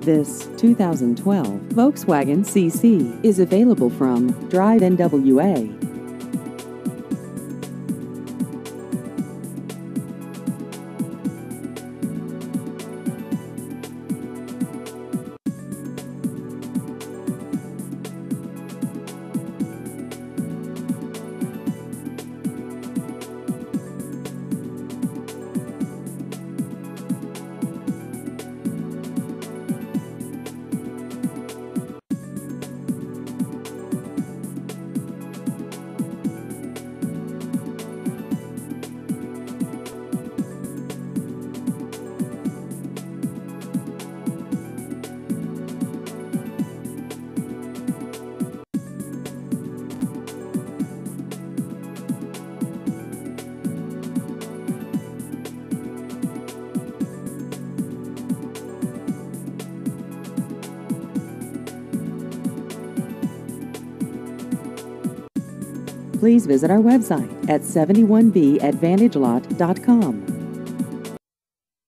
This 2012 Volkswagen CC is available from Drive NWA. Please visit our website at 71badvantagelot.com.